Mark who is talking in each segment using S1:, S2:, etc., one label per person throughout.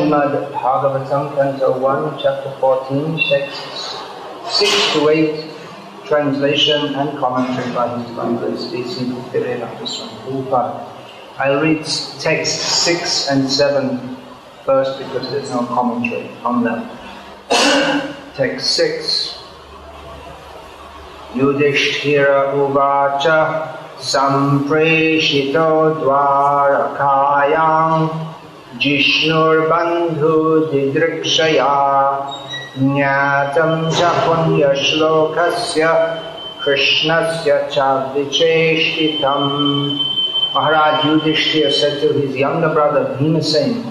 S1: Srimad Bhagavatam, Canto 1, Chapter 14, texts 6 to 8, translation and commentary by His Divine Grace A.C. Bhaktivedanta Swami Prabhupada. I'll read texts 6 and 7 first because there's no commentary on them. Text 6. Yudhishthira uvacha sampreshito dvarakayam Jishnur bandhu didrikshaya Nyatam cha punya shlokasya Krishnasya cha vicheshtitam. Maharaj Yudhishthira said to his younger brother Bhimasen,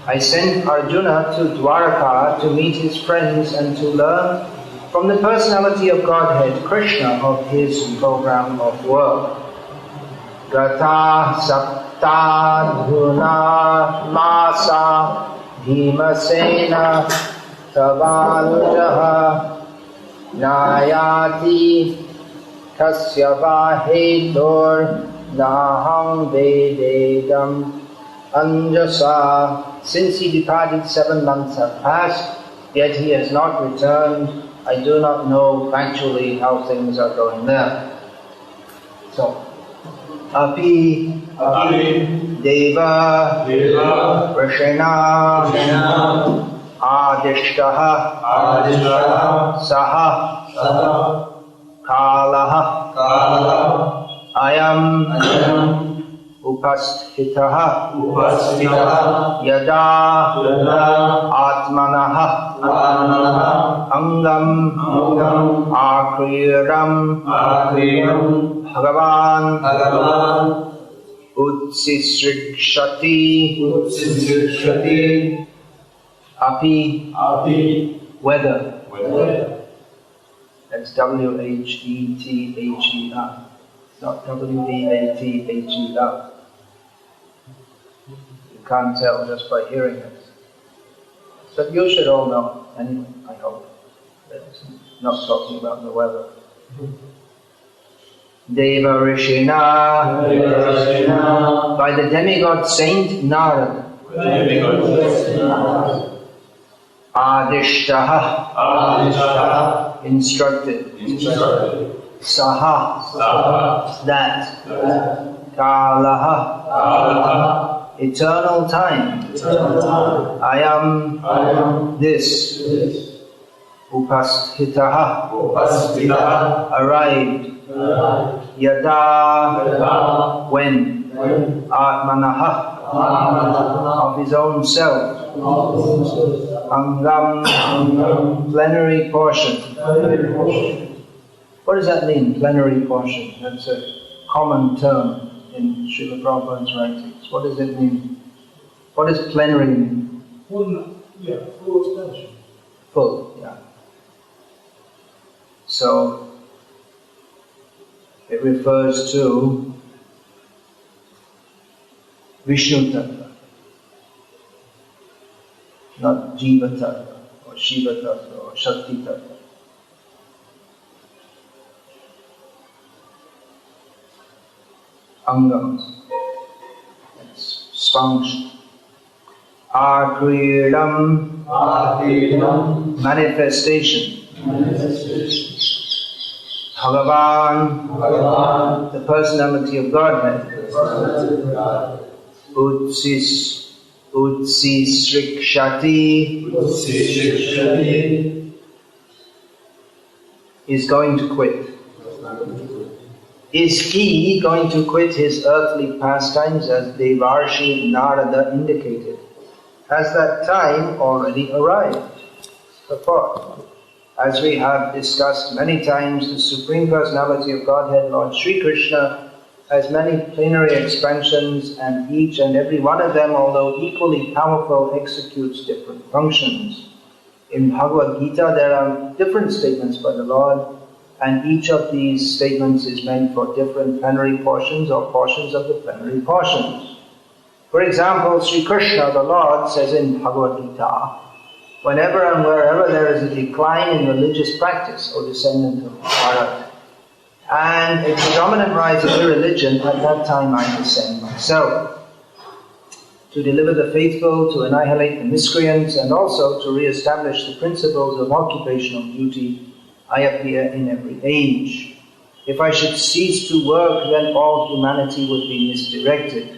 S1: I sent Arjuna to Dwaraka to meet his friends and to learn from the personality of Godhead, Krishna, of his program of work. Gata saptadhuna masa Bhimasena Tavanujaha Nayati Kasya Hetur Naham Vededam Anjasa. Since he departed 7 months have passed, yet he has not returned. I do not know factually how things are going there. So, Api Deva Rishena Adishtaha Saha Kalaha Ayam Upasthitaha Yada Atmanaha Angam Akriram Bhagavan Utsisrikshati Api weather. That's W-H-E-T-H-E-R, not W-D-A-T-H-E-R. You can't tell just by hearing it. But you should all know, anyway, I hope. That's not talking about the weather. Deva Rishina, by the demigod Saint Narada. Adishtaha, instructed. Saha, that. Kalaha, eternal time. Ayam, this. Upasthitaha, arrived. Yada, when. Atmanaha, of his own self. Angam, plenary portion. What does that mean, plenary portion? That's a common term in Srila Prabhupada's writings. What does it mean? What does plenary mean?
S2: Full expansion.
S1: Full, yeah. So, it refers to Vishnu Tattva, not Jiva Tattva, or Shiva Tattva, or Shakti Tattva. Angams, that's function. Akriram, manifestation. Bhagavan, the personality of Godhead. Utsisrikshati, is going to quit. Is he going to quit his earthly pastimes as Devarshi Narada indicated? Has that time already arrived? Purport. As we have discussed many times, the Supreme Personality of Godhead, Lord Sri Krishna, has many plenary expansions, and each and every one of them, although equally powerful, executes different functions. In Bhagavad Gita, there are different statements by the Lord, and each of these statements is meant for different plenary portions or portions of the plenary portions. For example, Sri Krishna, the Lord, says in Bhagavad Gita, whenever and wherever there is a decline in religious practice, O descendant of Bharat, and a predominant rise of irreligion, at that time I descend myself. to deliver the faithful, to annihilate the miscreants, and also to re-establish the principles of occupational duty, I appear in every age. If I should cease to work, then all humanity would be misdirected.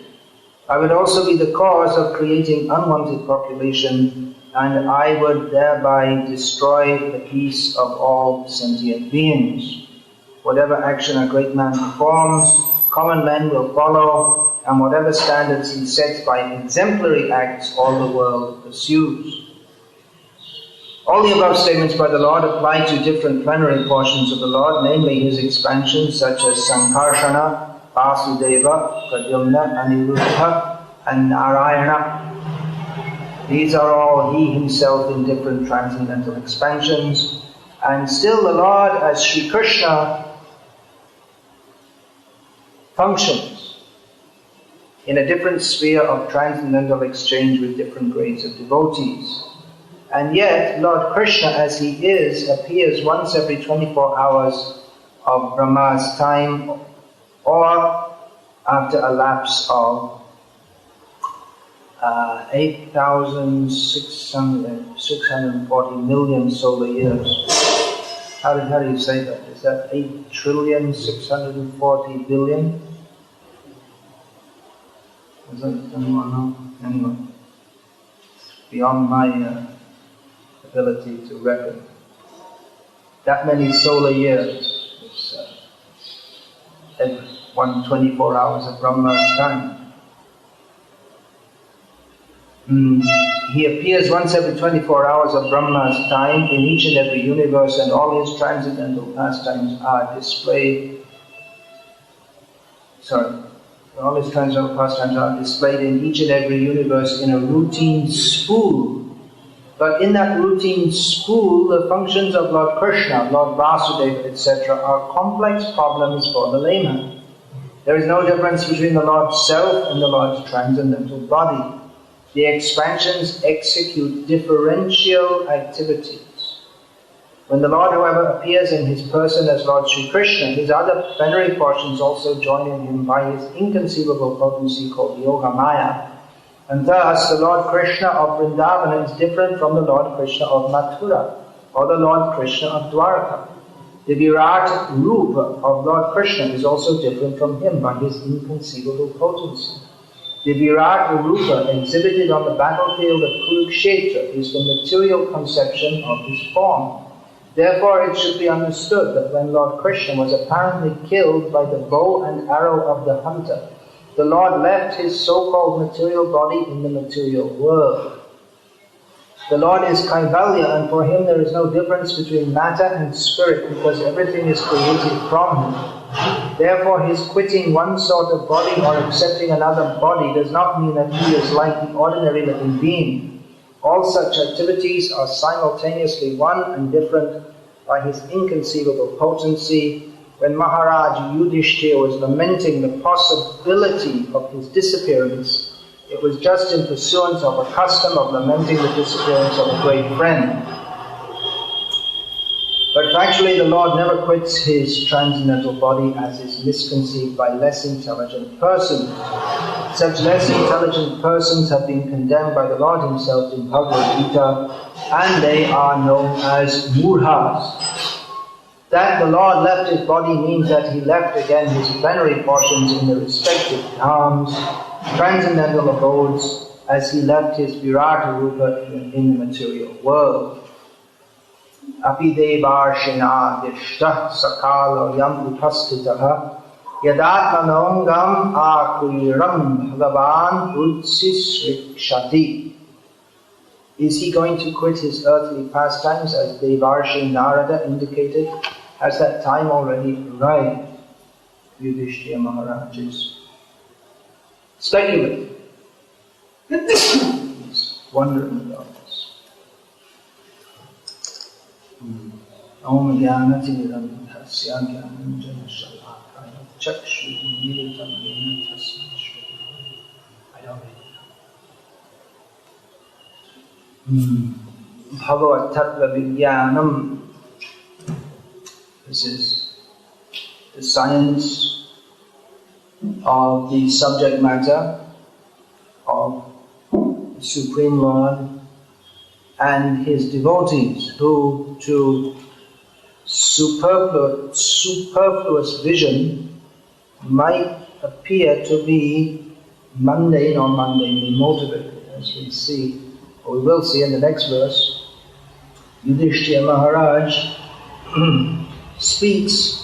S1: I would also be the cause of creating unwanted population, and I would thereby destroy the peace of all sentient beings. Whatever action a great man performs, common men will follow, and whatever standards he sets by exemplary acts, all the world pursues. All the above statements by the Lord apply to different plenary portions of the Lord, namely his expansions such as Sankarsana, Vasudeva, Pradyumna, Aniruddha, and Narayana. These are all he himself in different transcendental expansions. And still the Lord, as Sri Krishna, functions in a different sphere of transcendental exchange with different grades of devotees. And yet, Lord Krishna, as he is, appears once every 24 hours of Brahma's time, or after a lapse of 8,640 million solar years. How do you say that? Is that 8,640 billion? Is that anyone know? Anyway, beyond my ability to reckon. That many solar years is every 124 hours of Brahma's time. He appears once every 24 hours of Brahma's time in each and every universe, and all his transcendental pastimes are displayed. All his transcendental pastimes are displayed in each and every universe in a routine spool. But in that routine spool, the functions of Lord Krishna, Lord Vasudeva, etc. are complex problems for the layman. There is no difference between the Lord's self and the Lord's transcendental body. The expansions execute differential activities. When the Lord, however, appears in his person as Lord Sri Krishna, his other plenary portions also join in him by his inconceivable potency called Yoga Maya. And thus, the Lord Krishna of Vrindavana is different from the Lord Krishna of Mathura, or the Lord Krishna of Dwarka. The Virat Rupa of Lord Krishna is also different from him by his inconceivable potency. The Virat Rupa exhibited on the battlefield of Kurukshetra is the material conception of his form. Therefore, it should be understood that when Lord Krishna was apparently killed by the bow and arrow of the hunter, the Lord left his so-called material body in the material world. The Lord is Kaivalya, and for him there is no difference between matter and spirit, because everything is created from him. Therefore, his quitting one sort of body or accepting another body does not mean that he is like the ordinary living being. All such activities are simultaneously one and different by his inconceivable potency. When Maharaj Yudhishthira was lamenting the possibility of his disappearance, it was just in pursuance of a custom of lamenting the disappearance of a great friend. But factually, the Lord never quits his transcendental body, as is misconceived by less intelligent persons. Such less intelligent persons have been condemned by the Lord himself in Bhagavad Gita, and they are known as murhas. That the Lord left his body means that he left again his plenary portions in the respective dhams, transcendental abodes, as he left his Virata Rupa in the material world. Api devarshina dishta sakalo yam upastitaha yadatmanongam akuiram bhagavan utsisrikshati. Is he going to quit his earthly pastimes, as Devarshi Narada indicated? Has that time already arrived? Yudhishthira Maharaj is speculating. He's wondering about this. Om Jnanatiram Tasya Jnananjana Shalakaya Chakshu Militam Yena Tasya Shri. I don't know. Bhagavad Tattva Vijnanam. This is the science of the subject matter of Supreme Lord, and his devotees, who to superfluous vision might appear to be mundane or mundanely motivated, as we see, or we will see in the next verse. Yudhishthira Maharaj speaks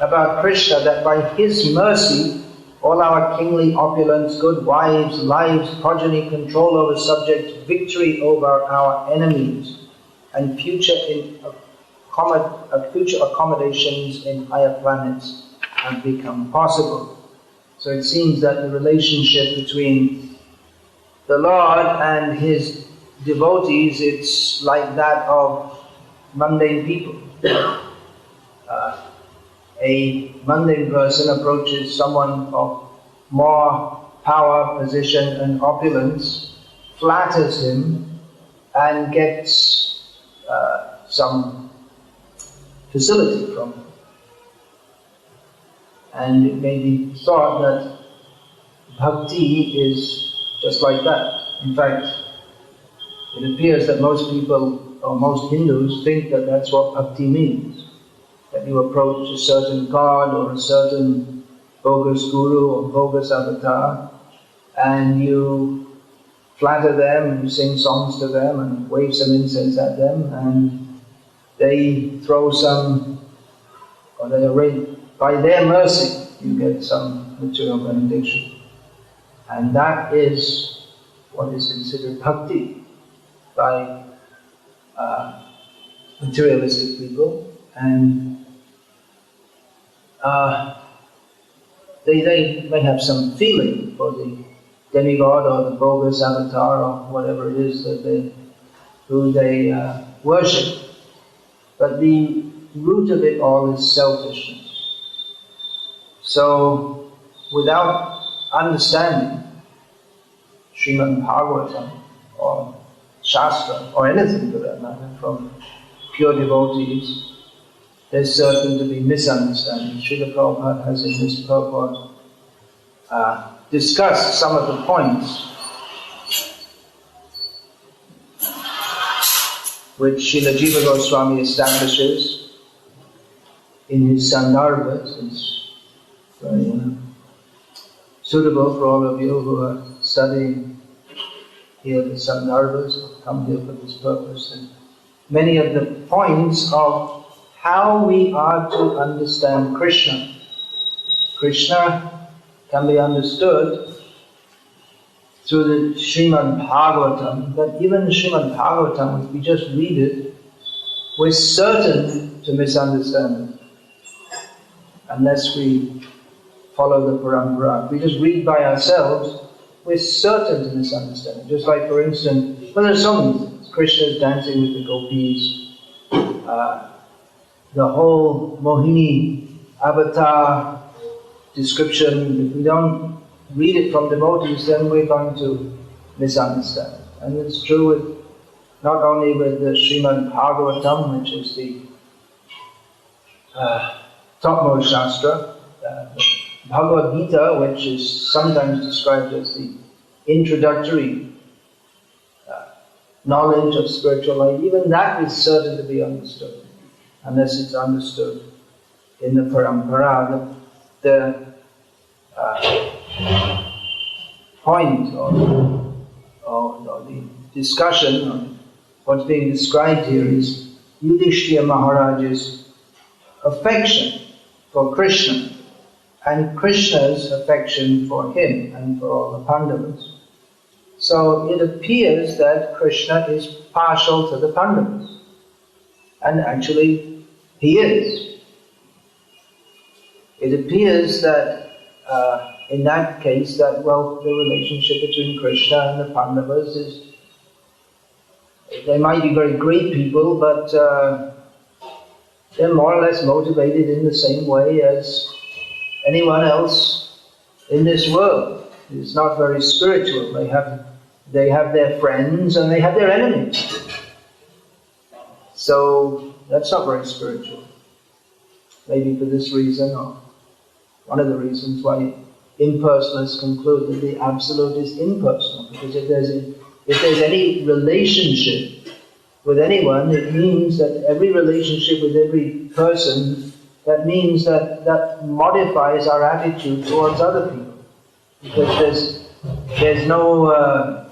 S1: about Krishna, that by his mercy all our kingly opulence, good wives, lives, progeny, control over subjects, victory over our enemies, and future accommodations in higher planets have become possible. So it seems that the relationship between the Lord and his devotees, it's like that of mundane people. A mundane person approaches someone of more power, position and opulence, flatters him and gets some facility from him. And it may be thought that bhakti is just like that. In fact, it appears that most people, or most Hindus, think that that's what bhakti means. That you approach a certain god or a certain bogus guru or bogus avatar, and you flatter them and you sing songs to them and wave some incense at them, and they throw some, or they arrange, by their mercy you get some material benediction. And that is what is considered bhakti by materialistic people, and they may have some feeling for the demigod or the bogus avatar or whatever it is that they worship. But the root of it all is selfishness. So, without understanding Srimad Bhagavatam or Shastra or anything for that matter from pure devotees, there's certain to be misunderstanding. Srila Prabhupada has in this purport discussed some of the points which Srila Jiva Goswami establishes in his Sandarbhas. It's very suitable for all of you who are studying here the Sandarbhas, come here for this purpose. And many of the points of how we are to understand Krishna. Krishna can be understood through the Srimad Bhagavatam, but even Srimad Bhagavatam, if we just read it, we're certain to misunderstand it, unless we follow the Parampara. If we just read by ourselves, we're certain to misunderstand it. Just like, for instance, well, there's so many things. Krishna is dancing with the gopis, the whole Mohini avatar description. If we don't read it from devotees, then we're going to misunderstand it. And it's true with not only with the Srimad Bhagavatam, which is the topmost Shastra, Bhagavad Gita, which is sometimes described as the introductory knowledge of spiritual life. Even that is certain to be understood, unless it's understood in the Parampara. The point or the discussion of what's being described here is Yudhishthira Maharaj's affection for Krishna and Krishna's affection for him and for all the Pandavas. So it appears that Krishna is partial to the Pandavas, and actually he is. It appears that in that case that, well, the relationship between Krishna and the Pandavas is, they might be very great people, but they're more or less motivated in the same way as anyone else in this world. It's not very spiritual. They have their friends and they have their enemies. So that's not very spiritual. Maybe for this reason, or one of the reasons why impersonalists conclude that the Absolute is impersonal, because if there's if there's any relationship with anyone, it means that every relationship with every person, that means that modifies our attitude towards other people. Because there's no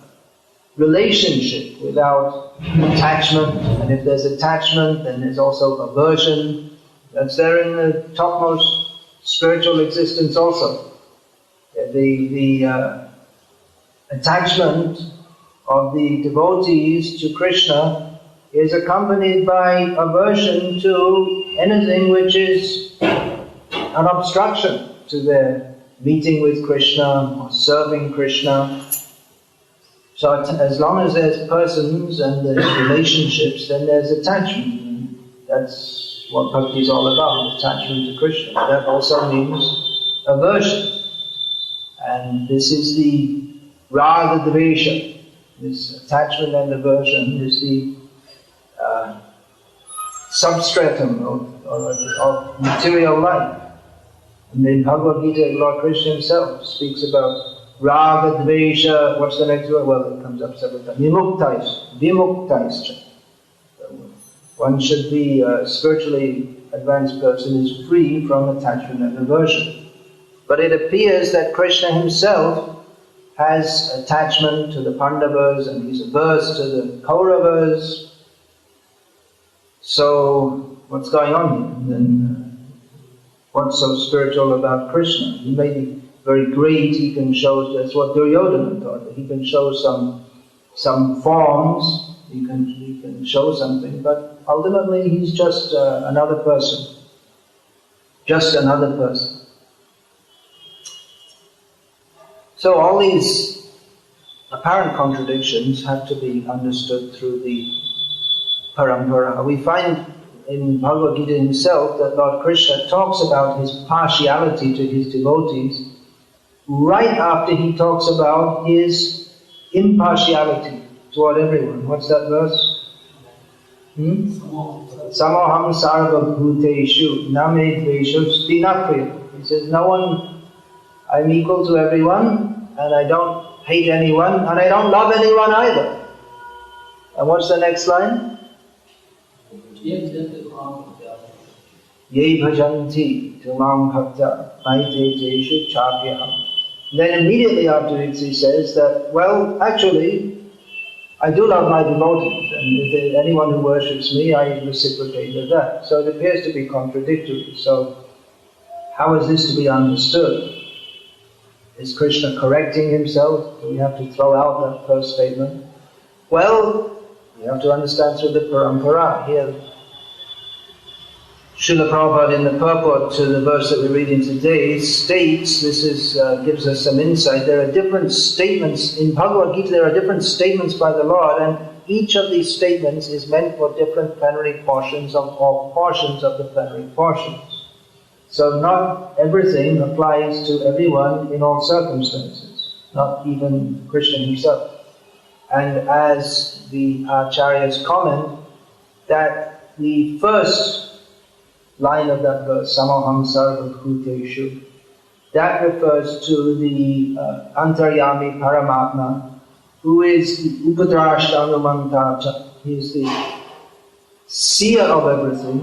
S1: relationship without attachment, and if there's attachment, then there's also aversion. That's there in the topmost spiritual existence also. The attachment of the devotees to Krishna is accompanied by aversion to anything which is an obstruction to their meeting with Krishna or serving Krishna. So as long as there's persons and there's relationships, then there's attachment. And that's what bhakti is all about, attachment to Krishna. That also means aversion. And this is the raga dvesha. This attachment and aversion is the substratum of material life. And in Bhagavad Gita, Lord Krishna himself speaks about raga dvesha. What's the next word? Well, it comes up several times. Vimuktais. One should be a spiritually advanced person is free from attachment and aversion. But it appears that Krishna himself has attachment to the Pandavas and he's averse to the Kauravas. So, what's going on here? Then, what's so spiritual about Krishna? He may be very great, he can show, that's what Duryodhana thought, he can show some forms, he can show something, but ultimately he's just another person. Just another person. So all these apparent contradictions have to be understood through the Parampara. We find in Bhagavad Gita himself that Lord Krishna talks about his partiality to his devotees right after he talks about his impartiality toward everyone. What's that verse? Samoham sarva bhuteshu name dveshu stinapriya. He says, no one, I'm equal to everyone, and I don't hate anyone, and I don't love anyone either. And what's the next line? Ye bhajanti tumam bhakta maite jeshu chapyaham. Then immediately afterwards he says that, well, actually, I do love my devotees, and if there's anyone who worships me, I reciprocate with that. So it appears to be contradictory. So how is this to be understood? Is Krishna correcting himself? Do we have to throw out that first statement? Well, you have to understand through the Parampara. Here, Srila Prabhupada in the purport to the verse that we're reading today states, gives us some insight, there are different statements, in Bhagavad Gita there are different statements by the Lord, and each of these statements is meant for different plenary portions or portions of the plenary portions. So not everything applies to everyone in all circumstances, not even Krishna himself. And as the Acharyas comment, that the first line of that verse, Samoham sarva bhuteshu, that refers to the Antaryami Paramatma, who is the Upadrashta Anumanta. He is the seer of everything,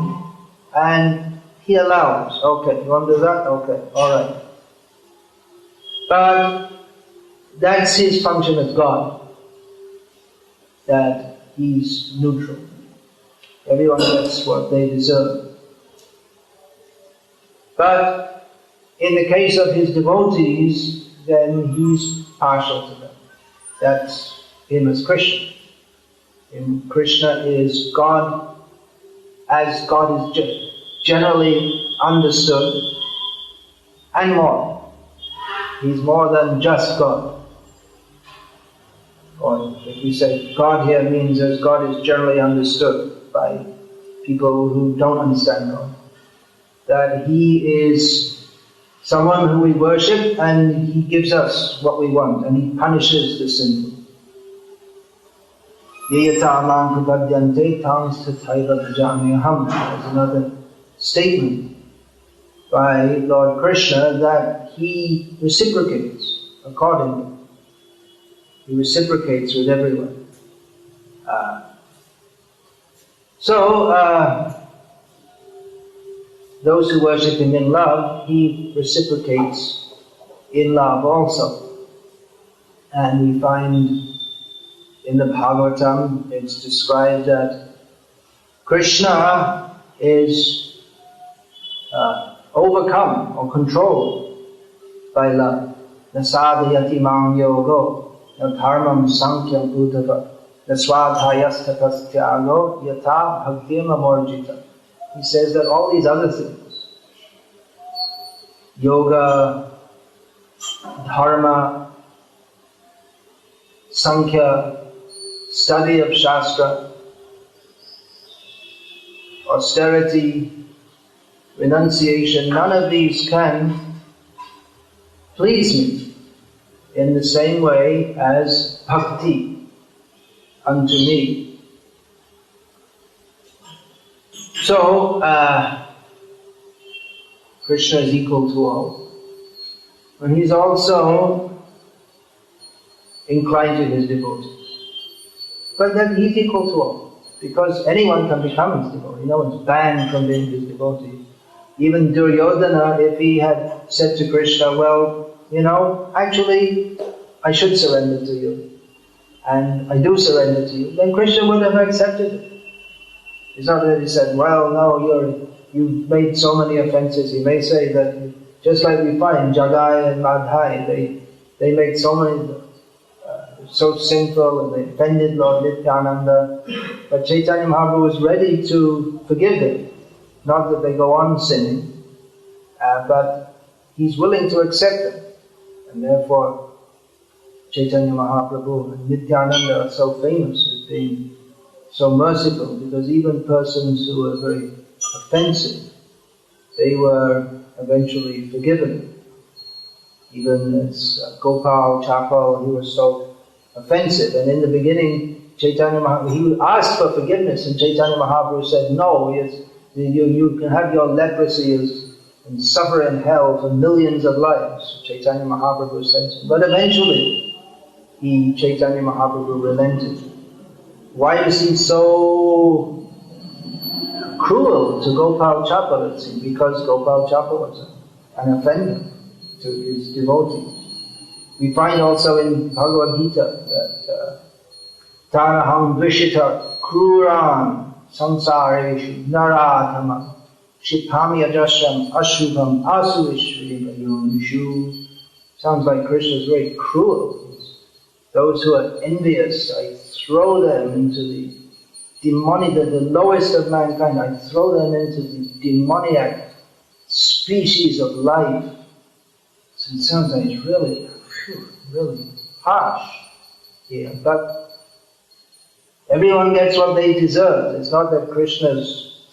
S1: and he allows. Okay, you want to do that? Okay, alright. But that's his function as God, that he's neutral. Everyone gets what they deserve. But in the case of his devotees, then he's partial to them. That's him as Krishna. And Krishna is God, as God is generally understood, and more. He's more than just God. Or if we say God here means as God is generally understood by people who don't understand God. That he is someone who we worship and he gives us what we want and he punishes the sinful. There's another statement by Lord Krishna that he reciprocates accordingly. He reciprocates with everyone. Those who worship Him in love, He reciprocates in love also. And we find in the Bhagavatam, it's described that Krishna is overcome or controlled by love. Nasadhyati mam yogo, dharmam sankhya bhutava, naswadhayastapastyago, yata bhaktim amorjita. He says that all these other things, yoga, dharma, sankhya, study of Shastra, austerity, renunciation, none of these can please me in the same way as bhakti unto me. So, Krishna is equal to all. And He's also inclined to His devotees. But then He's equal to all. Because anyone can become His devotee. No one's banned from being His devotee. Even Duryodhana, if he had said to Krishna, well, actually, I should surrender to you. And I do surrender to you. Then Krishna would have accepted it. It's not that he said, well, no, you've made so many offenses. He may say that, just like we find Jagai and Madhai, they made so many, so sinful, and they offended Lord Nityananda. But Chaitanya Mahaprabhu was ready to forgive them. Not that they go on sinning, but He's willing to accept them. And therefore, Chaitanya Mahaprabhu and Nityananda are so famous as being so merciful, because even persons who were very offensive, they were eventually forgiven. Even as Gopal, Chapal, he was so offensive, and in the beginning, Chaitanya Mahaprabhu, he asked for forgiveness, and Chaitanya Mahaprabhu said, no, you can have your leprosy and suffer in hell for millions of lives. Chaitanya Mahaprabhu said so. But eventually, Chaitanya Mahaprabhu relented. Why is he so cruel to Gopal Chapal, it seems? Because Gopal Chapal was an offender to his devotees. We find also in Bhagavad Gita that Taraham Vishita Kruran Samsareshu Naradhama Shipami Ajasham Ashubham Asuvishriva Yonishu. Sounds like Krishna is very cruel. Those who are envious, I throw them into the demonic, the lowest of mankind, I throw them into the demoniac species of life. So it sounds like it's really harsh here. But everyone gets what they deserve. It's not that Krishna's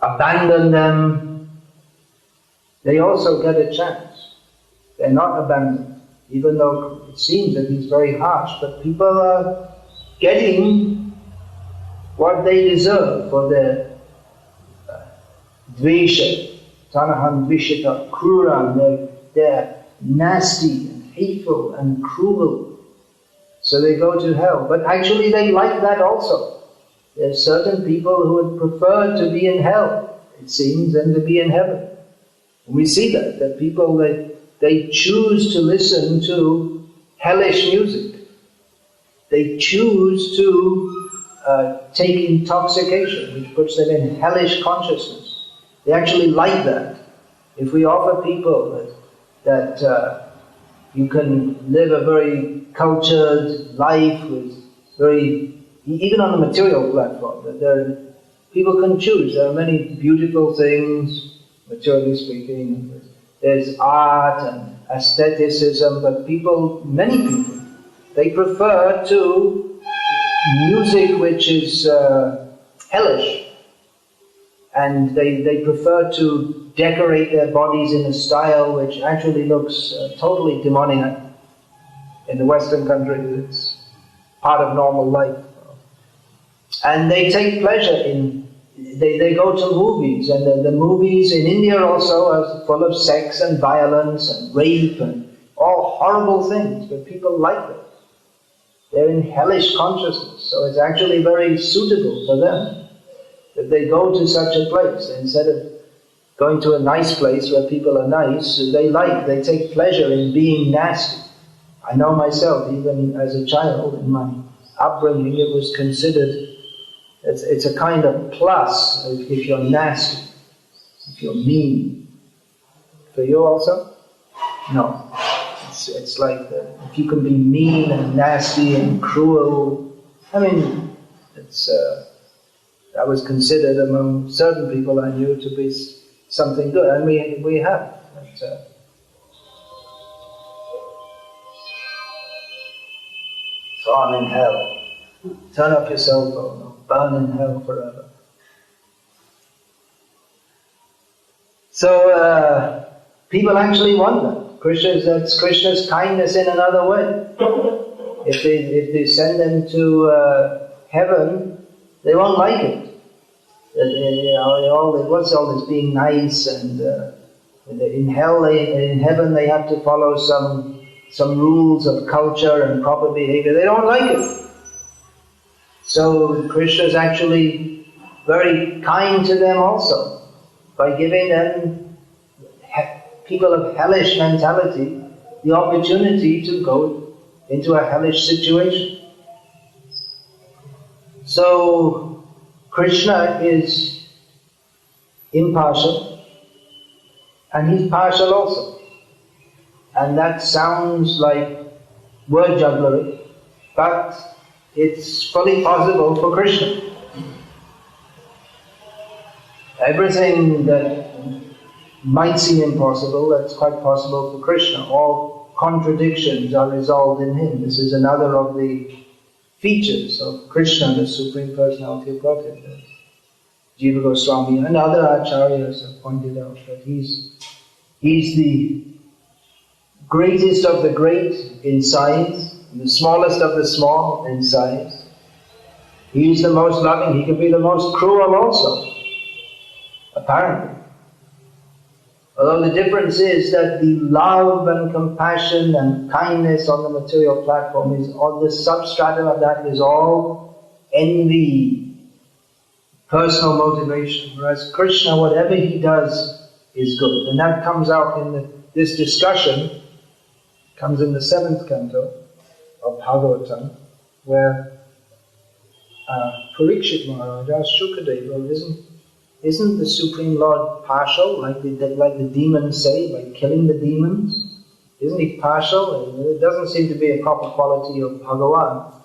S1: abandoned them. They also get a chance. They're not abandoned. Even though it seems that He's very harsh, but people are getting what they deserve for their dvesha, tanaham dvishita, kruram, they're nasty and hateful and cruel, so they go to hell. But actually they like that also. There are certain people who would prefer to be in hell, it seems, than to be in heaven. And we see that people, they choose to listen to hellish music. They choose to take intoxication, which puts them in hellish consciousness. They actually like that. If we offer people that you can live a very cultured life with even on the material platform, that people can choose. There are many beautiful things, materially speaking. There's art and aestheticism, but many people, they prefer to music which is hellish, and they prefer to decorate their bodies in a style which actually looks totally demoniac. In the Western countries, it's part of normal life. And they take pleasure in, they go to movies, and the movies in India also are full of sex and violence and rape and all horrible things, but people like them. They're in hellish consciousness, so it's actually very suitable for them that they go to such a place. Instead of going to a nice place where people are nice, they take pleasure in being nasty. I know myself, even as a child, in my upbringing, it was considered, it's a kind of plus if you're nasty, if you're mean. For you also? No. It's like if you can be mean and nasty and cruel, I mean, that was considered among certain people I knew to be something good, and we have. Thrown in hell. Turn off your cell phone or burn in hell forever. So people actually want that. That's Krishna's kindness in another way. If they send them to heaven, they won't like it. What's all this being nice and in heaven they have to follow some rules of culture and proper behavior. They don't like it. So Krishna is actually very kind to them also by giving them, people of hellish mentality, the opportunity to go into a hellish situation. So Krishna is impartial, and he's partial also. And that sounds like word jugglery, but it's fully possible for Krishna. Everything that might seem impossible, that's quite possible for Krishna. All contradictions are resolved in him. This is another of the features of Krishna, the Supreme Personality of Godhead. Jiva Goswami and other acharyas have pointed out that he's the greatest of the great in size, and the smallest of the small in size. He's the most loving, he can be the most cruel also, apparently. Although the difference is that the love and compassion and kindness on the material platform is, on the substratum of that is all envy, personal motivation. Whereas Krishna, whatever he does is good. And that comes out in this discussion, comes in the 7th canto of Bhagavatam, where Parikshit Maharaj asked Shukadeva, isn't the Supreme Lord partial, like the demons say, by killing the demons? Isn't he partial? It doesn't seem to be a proper quality of Bhagavan.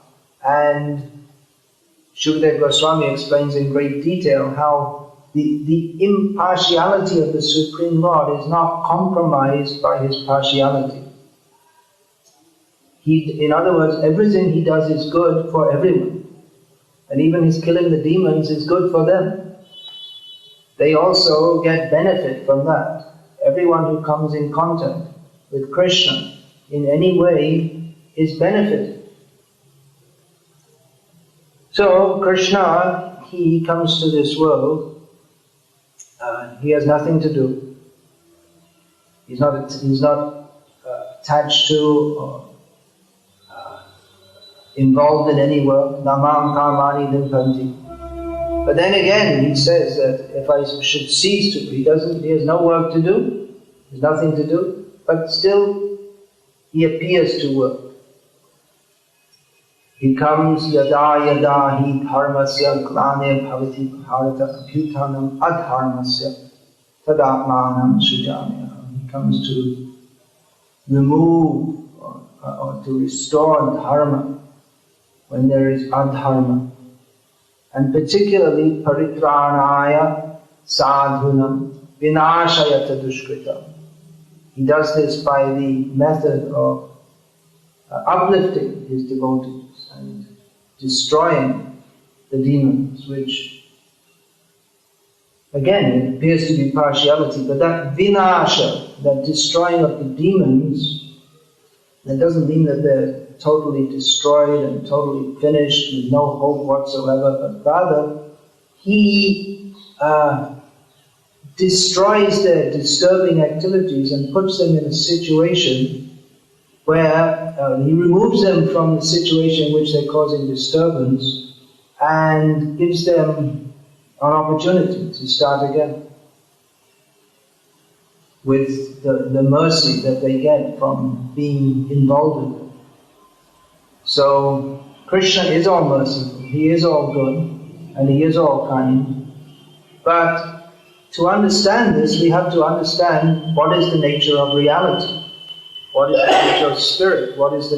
S1: And Shukadeva Goswami explains in great detail how the impartiality of the Supreme Lord is not compromised by his partiality. In other words, everything he does is good for everyone. And even his killing the demons is good for them. They also get benefit from that. Everyone who comes in contact with Krishna in any way is benefited. So Krishna, he comes to this world, he has nothing to do. He's not attached to or involved in any work. Namam karmani limpanti. But then again, he says that if I should cease to, he has no work to do, there's nothing to do, but still he appears to work. He comes yada yada hi dharmasya glane bhavati bharata abhyutanam adharmasya tadatmanam sujamya. He comes to remove or to restore dharma when there is adharma. And particularly paritranaya sadhunam vinashayata dushkritam. He does this by the method of uplifting his devotees and destroying the demons, which again it appears to be partiality, but that vinasha, that destroying of the demons, that doesn't mean that they're totally destroyed and totally finished with no hope whatsoever, but rather he destroys their disturbing activities and puts them in a situation where he removes them from the situation in which they're causing disturbance and gives them an opportunity to start again with the mercy that they get from being involved with it. So Krishna is all merciful, he is all good, and he is all kind. But to understand this, we have to understand what is the nature of reality, what is the nature of spirit, what is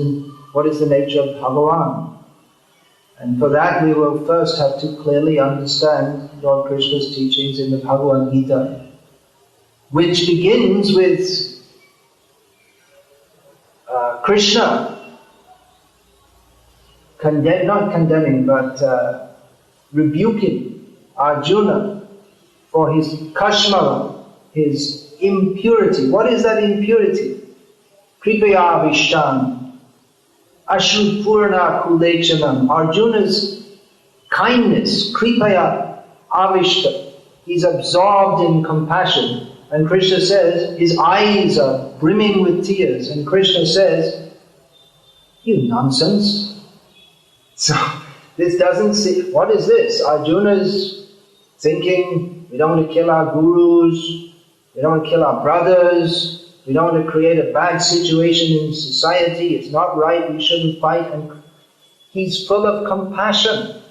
S1: the nature of Bhagavan. And for that we will first have to clearly understand Lord Krishna's teachings in the Bhagavad Gita, which begins with Krishna not condemning, but rebuking Arjuna for his kashmara, his impurity. What is that impurity? Kripaya Vishtan, Ashru Purna Kulechanam. Arjuna's kindness, Kripaya Avishta. He's absorbed in compassion. And Krishna says, his eyes are brimming with tears. And Krishna says, you nonsense. So, this doesn't see, what is this? Arjuna's thinking, we don't want to kill our gurus, we don't want to kill our brothers, we don't want to create a bad situation in society, it's not right, we shouldn't fight. And he's full of compassion.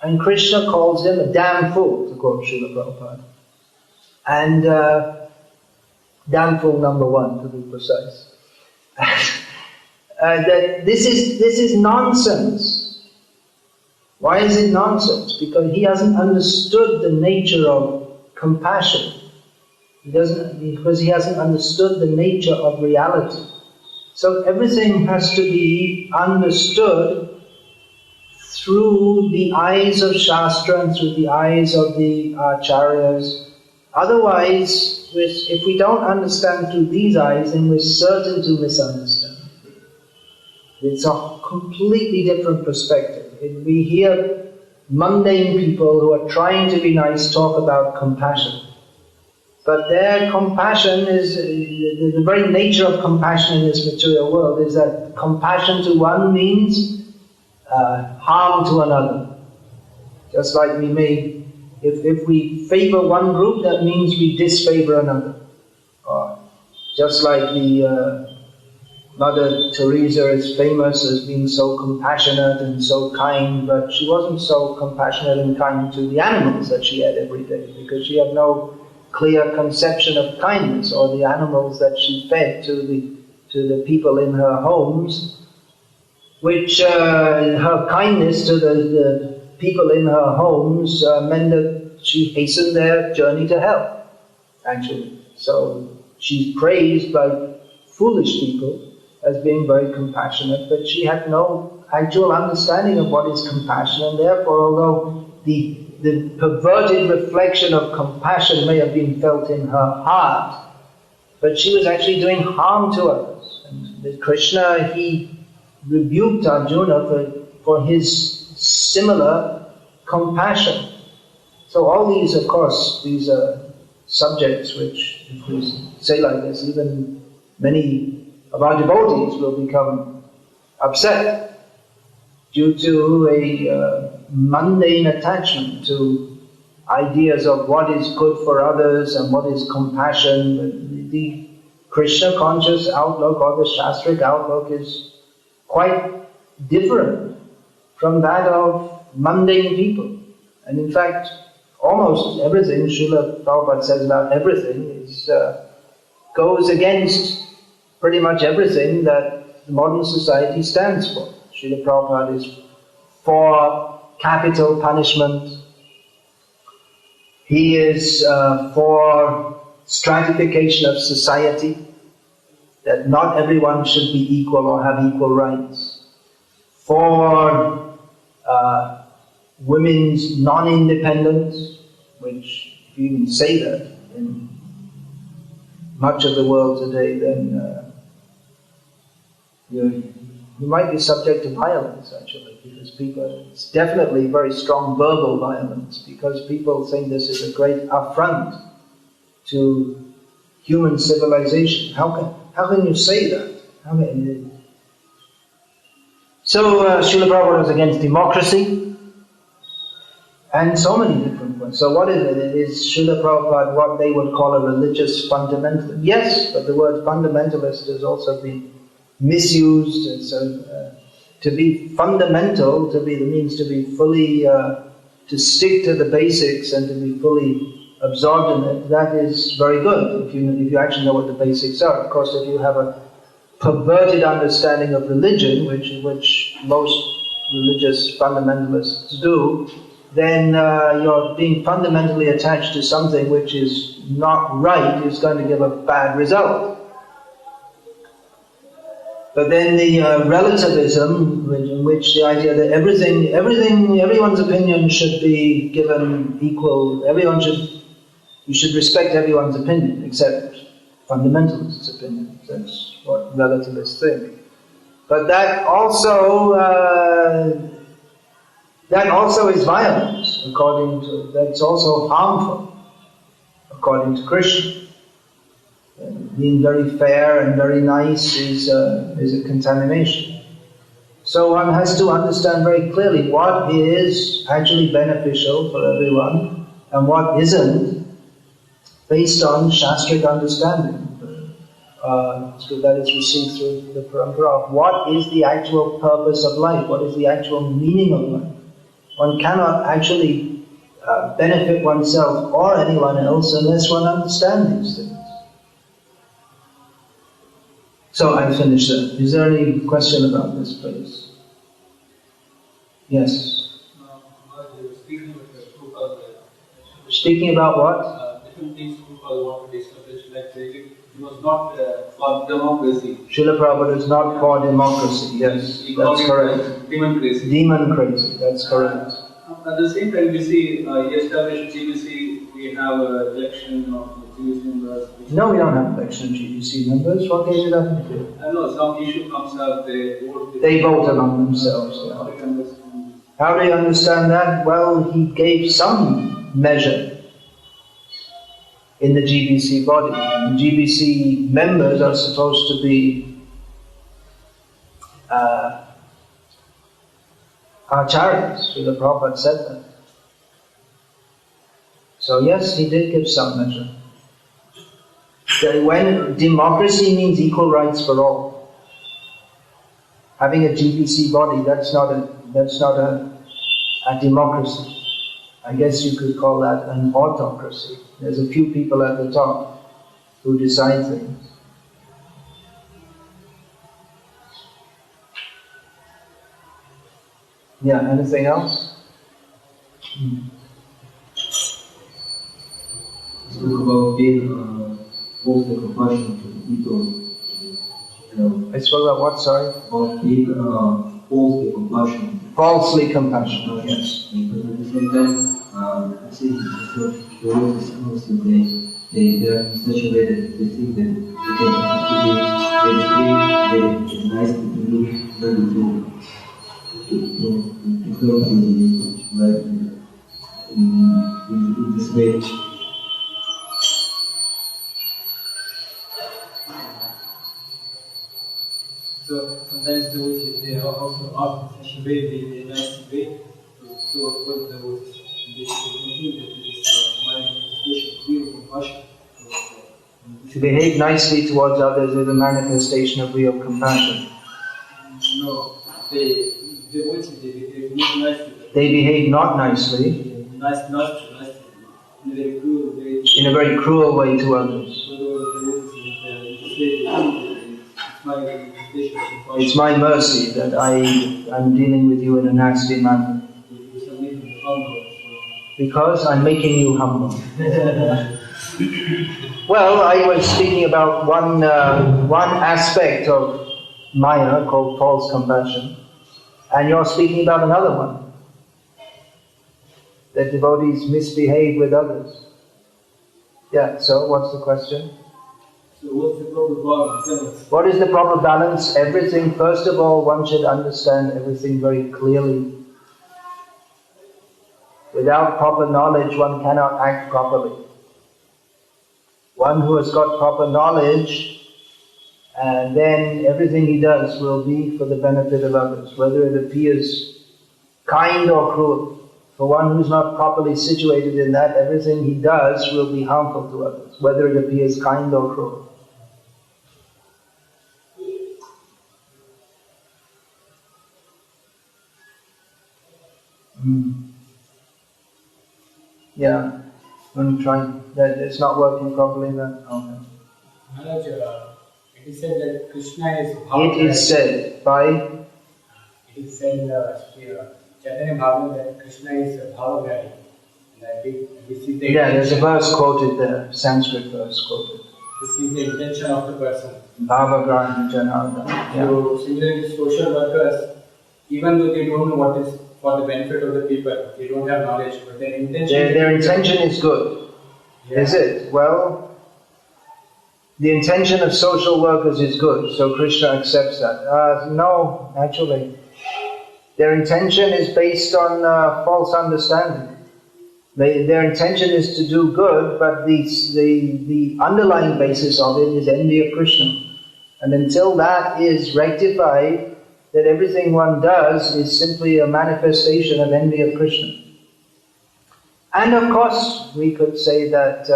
S1: And Krishna calls him a damn fool, to quote Srila Prabhupada. And damn fool number one, to be precise. That this is nonsense. Why is it nonsense? Because he hasn't understood the nature of compassion. Because he hasn't understood the nature of reality. So everything has to be understood through the eyes of Shastra and through the eyes of the Acharyas. Otherwise, if we don't understand through these eyes, then we're certain to misunderstand. It's a completely different perspective. We hear mundane people who are trying to be nice talk about compassion. But their compassion is, the very nature of compassion in this material world is that compassion to one means harm to another. Just like we may, if we favor one group, that means we disfavor another. Or just like the Mother Teresa is famous as being so compassionate and so kind, but she wasn't so compassionate and kind to the animals that she had every day, because she had no clear conception of kindness, or the animals that she fed to the people in her homes, which her kindness to the people in her homes meant that she hastened their journey to hell, actually. So she's praised by foolish people as being very compassionate, but she had no actual understanding of what is compassion, and therefore, although the perverted reflection of compassion may have been felt in her heart, but she was actually doing harm to others. And with Krishna, he rebuked Arjuna for his similar compassion. So all these, of course, these are subjects which, if we say like this, even many of our devotees will become upset due to a mundane attachment to ideas of what is good for others and what is compassion. The Krishna conscious outlook or the Shastric outlook is quite different from that of mundane people. And in fact, almost everything Srila Prabhupada says about everything goes against pretty much everything that the modern society stands for. Srila Prabhupada is for capital punishment. He is for stratification of society, that not everyone should be equal or have equal rights. For women's non-independence, which if you even say that in much of the world today, then you might be subject to violence, actually, because people, it's definitely very strong verbal violence, because people think this is a great affront to human civilization. How can you say that? So Srila Prabhupada was against democracy and so many different ones. So what is it? Is Srila Prabhupada what they would call a religious fundamentalist? Yes, but the word fundamentalist has also been misused. So to be fundamental, means to be fully, to stick to the basics and to be fully absorbed in it. That is very good if you actually know what the basics are. Of course, if you have a perverted understanding of religion, which most religious fundamentalists do, then you're being fundamentally attached to something which is not right, is going to give a bad result. But then the relativism, in which the idea that everyone's opinion should be given equal, you should respect everyone's opinion, except fundamentalists' opinion. That's what relativists think. But that also is violence, that's also harmful, according to Krishna. Being very fair and very nice is a contamination. So one has to understand very clearly what is actually beneficial for everyone and what isn't, based on Shastric understanding. So that is received through the Parampara. What is the actual purpose of life? What is the actual meaning of life? One cannot actually benefit oneself or anyone else unless one understands these things. So I finished that. Is there any question about this, please? Yes. Speaking about what?
S3: Different things Prabhupada wanted to establish, like it was not for democracy.
S1: Srila Prabhupada is not for democracy, yes, that's correct.
S3: Democracy.
S1: Democracy, that's correct.
S3: At the same time, we see he established GBC, we have an election of GBC members.
S1: No, we don't have election of GBC members. What gave you that idea?
S3: I know some issue comes up, they vote.
S1: They vote among themselves.
S3: How do you understand?
S1: How do you understand that? Well, he gave some measure in the GBC body. The GBC members are supposed to be acharyas. Srila Prabhupada said that. So yes, he did give some measure. When democracy means equal rights for all, having a GBC body, that's not a democracy. I guess you could call that an autocracy. There's a few people at the top who decide things. Yeah, anything else?
S4: Talk about being both the compassion to the people.
S1: I spoke about what, sorry?
S4: About being falsely compassionate.
S1: Falsely compassionate, yes.
S4: But at the same time, I think the world is also they are in such a way that they think that they have to be very free, very nice to believe, very to help you like in this way.
S2: So sometimes the devotees, they are also asked in such a way, they nice way to avoid the devotees. They think that it is manifestation of real compassion.
S1: To behave nicely towards others is a manifestation of real compassion.
S2: No, the devotees, they behave not nicely.
S1: They behave not nicely.
S2: Not in a very cruel way.
S1: In a very cruel way to others. It's my mercy that I'm dealing with you in a nasty manner. Because I'm making you humble. Well, I was speaking about one aspect of Maya called false compassion, and you're speaking about another one. That devotees misbehave with others. Yeah, so what's the question?
S2: So what's the proper balance?
S1: What is the proper balance? Everything, first of all, one should understand everything very clearly. Without proper knowledge, one cannot act properly. One who has got proper knowledge and then everything he does will be for the benefit of others, whether it appears kind or cruel. For one who's not properly situated in that, everything he does will be harmful to others, whether it appears kind or cruel. Yeah, I'm trying. That it's not working properly then? Okay.
S5: Maharaj, it is said that Krishna is
S1: It is said by?
S5: It is said in the Chaitanya Bhagavad that Krishna is Bhavagrari. This is the
S1: Yeah, there's a verse quoted there, Sanskrit verse quoted.
S5: This is the intention of the person.
S1: Bhavagrani Janardana. Yeah.
S5: So similarly, social workers, even though they don't know what is for the benefit of the people, they don't have knowledge, but their intention.
S1: Their intention is good. Yeah. Is it? Well, the intention of social workers is good, so Krishna accepts that. No, actually, their intention is based on false understanding. Their intention is to do good, but the underlying basis of it is envy of Krishna. And until that is rectified, that everything one does is simply a manifestation of envy of Krishna. And of course, we could say that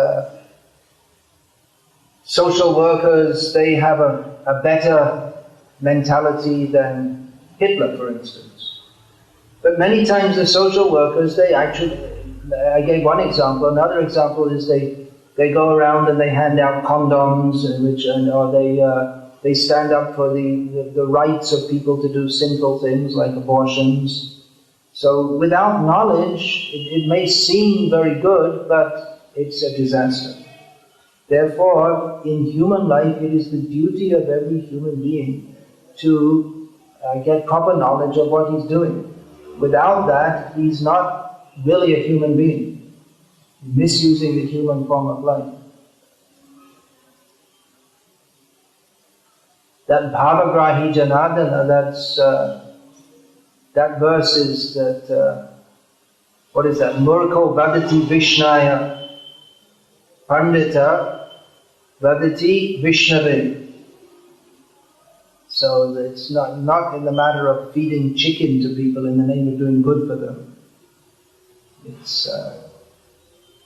S1: social workers, they have a better mentality than Hitler, for instance. But many times the social workers, they actually, I gave one example. Another example is they go around and they hand out condoms, or they stand up for the rights of people to do sinful things like abortions. So without knowledge, it may seem very good, but it's a disaster. Therefore, in human life, it is the duty of every human being to get proper knowledge of what he's doing. Without that, he's not really a human being, misusing the human form of life. That Bhavagrahi Janardana, that verse is that, what is that? Murko vadati Vishnaya, Pandita vadati Vishnave. So it's not in the matter of feeding chicken to people in the name of doing good for them. It's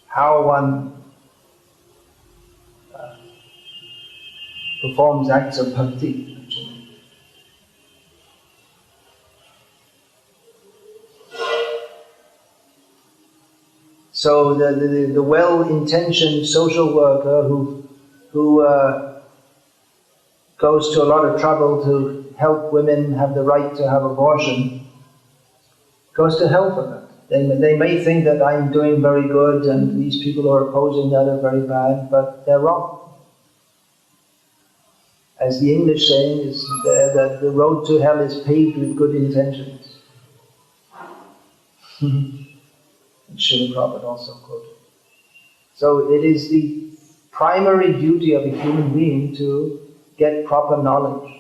S1: how one performs acts of bhakti. So the well-intentioned social worker who goes to a lot of trouble to help women have the right to have abortion, goes to hell for that. They may think that I'm doing very good and these people who are opposing that are very bad, but they're wrong. As the English saying is there, that the road to hell is paved with good intentions. Srila Prabhupada also quoted. So it is the primary duty of a human being to get proper knowledge.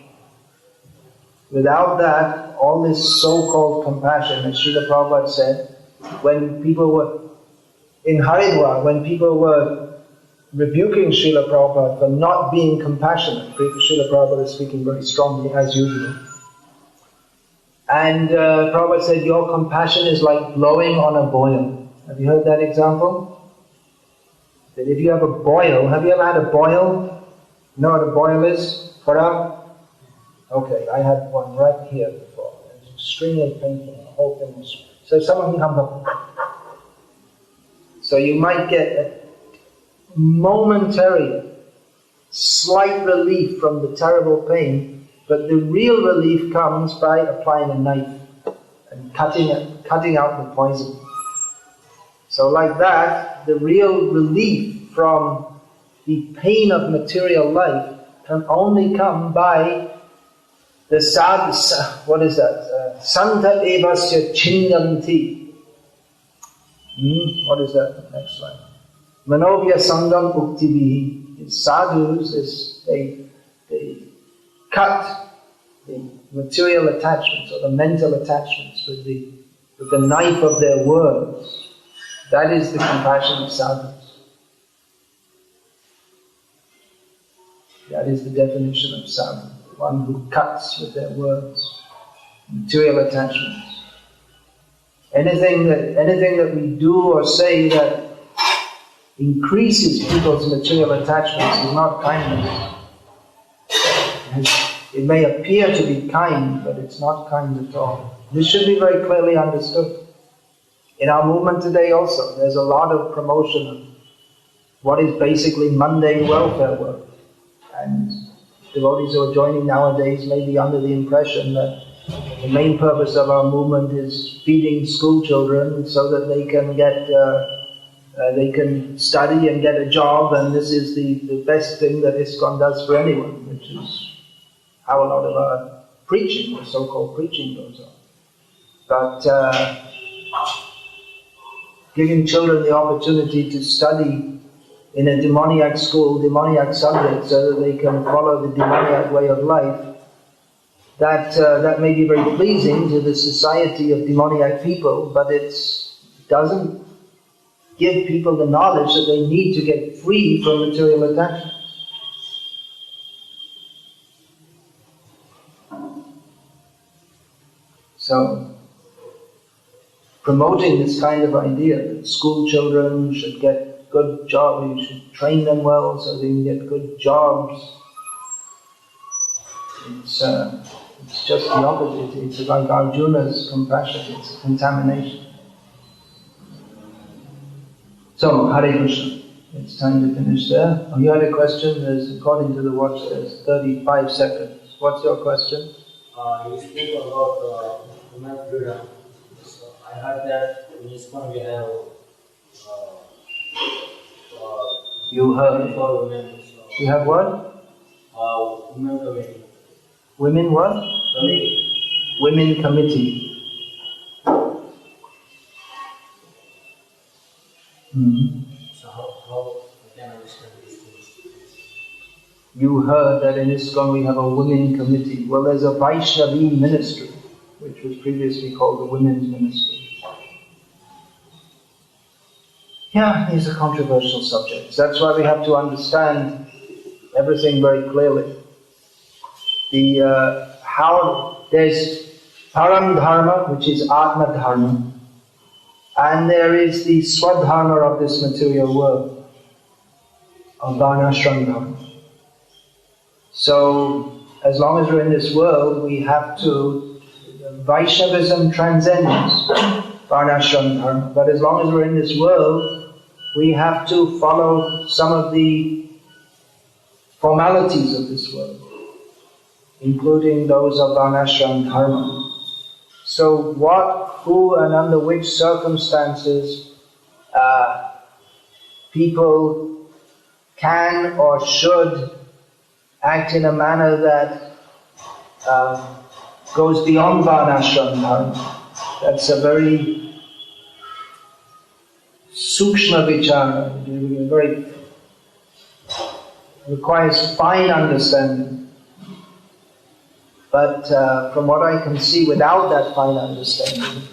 S1: Without that, all this so-called compassion, as Srila Prabhupada said, when people were in Haridwar, when people were rebuking Srila Prabhupada for not being compassionate, Srila Prabhupada is speaking very strongly as usual. And Prabhupada said, your compassion is like blowing on a boil. Have you heard that example? That if you have a boil, have you ever had a boil? You know what a boil is? Farah? Okay, I had one right here before. It was extremely painful, the whole thing was... So someone comes up. So you might get a momentary, slight relief from the terrible pain, but the real relief comes by applying a knife and cutting out the poison. So like that, the real relief from the pain of material life can only come by the what is that? Santa evasya chinyanti. What is that? Next slide. Manovya sangam uktibihi. Sadhus, they cut the material attachments or the mental attachments with the knife of their words. That is the compassion of sadhus. That is the definition of sadhu, one who cuts with their words, material attachments. Anything that we do or say that increases people's material attachments is not kindness. It may appear to be kind, but it's not kind at all. This should be very clearly understood. In our movement today also, there's a lot of promotion of what is basically mundane welfare work. And devotees who are joining nowadays may be under the impression that the main purpose of our movement is feeding school children so that they can study and get a job, and this is the best thing that ISKCON does for anyone, which is how a lot of our preaching, or so-called preaching, goes on. But giving children the opportunity to study in a demoniac school, demoniac subject, so that they can follow the demoniac way of life, that may be very pleasing to the society of demoniac people, but it doesn't give people the knowledge that they need to get free from material attachment. So, promoting this kind of idea that school children should get good jobs, you should train them well so they can get good jobs, it's just the opposite. It's like Arjuna's compassion, it's contamination. So, Hare Krishna. It's time to finish there. Oh, you had a question? According to the watch, there's 35 seconds. What's your question?
S6: You spoke about women freedom. So I heard that in ISKCON we have
S1: You heard?
S6: for women. So,
S1: You have what?
S6: women committee.
S1: Women what?
S6: Committee.
S1: Women committee.
S6: So how I can understand these things?
S1: You heard that in ISKCON we have a women committee. Well, there's a Vaishnavi ministry, which was previously called the women's ministry. Yeah, these are controversial subjects. That's why we have to understand everything very clearly. How there's Parampara, which is Atma Dharma, and there is the Swadharma of this material world, of Varnashram Dharma. So, as long as we're in this world, we have to, Vaishnavism transcends Varnashram Dharma, but as long as we're in this world, we have to follow some of the formalities of this world, including those of Varnashram Dharma. So what, who, and under which circumstances people can or should act in a manner that goes beyond Varnashram Dharma. That's a very sukshma vichara, very requires fine understanding. But from what I can see, without that fine understanding,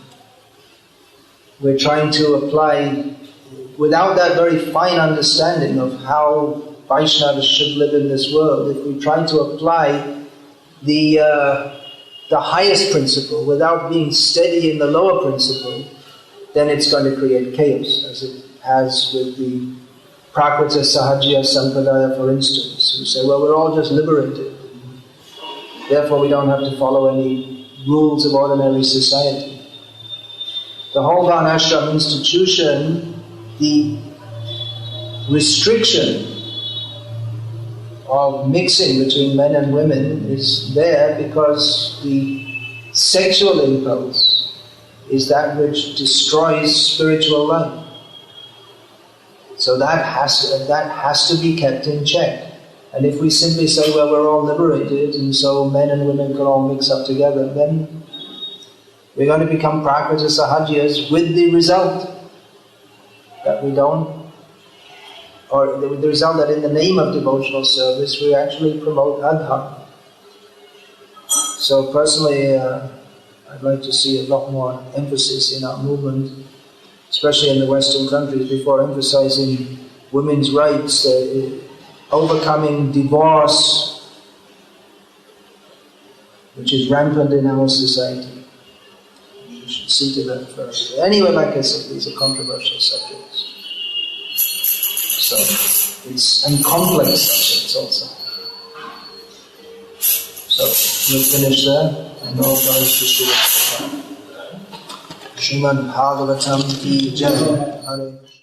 S1: we're trying to apply, without that very fine understanding of how Vaishnavas should live in this world, if we try to apply the highest principle without being steady in the lower principle, then it's going to create chaos, as it has with the Prakrita Sahajya Sampradaya, for instance, who say, well, we're all just liberated. Therefore, we don't have to follow any rules of ordinary society. The whole Varnashram institution, the restriction of mixing between men and women is there because the sexual impulse is that which destroys spiritual life. So that has to be kept in check. And if we simply say, well, we're all liberated, and so men and women can all mix up together, then we're going to become Prakrita Sahajyas with the result that we don't, or the result that in the name of devotional service, we actually promote adharma. So personally, I'd like to see a lot more emphasis in our movement, especially in the Western countries, before emphasizing women's rights. overcoming divorce, which is rampant in our society. We should see to that first. Anyway, like I said, these are controversial subjects. So, and complex subjects also. So, we'll finish there, and all goes to Srimad Bhagavatam ki Jai. Hare Krishna.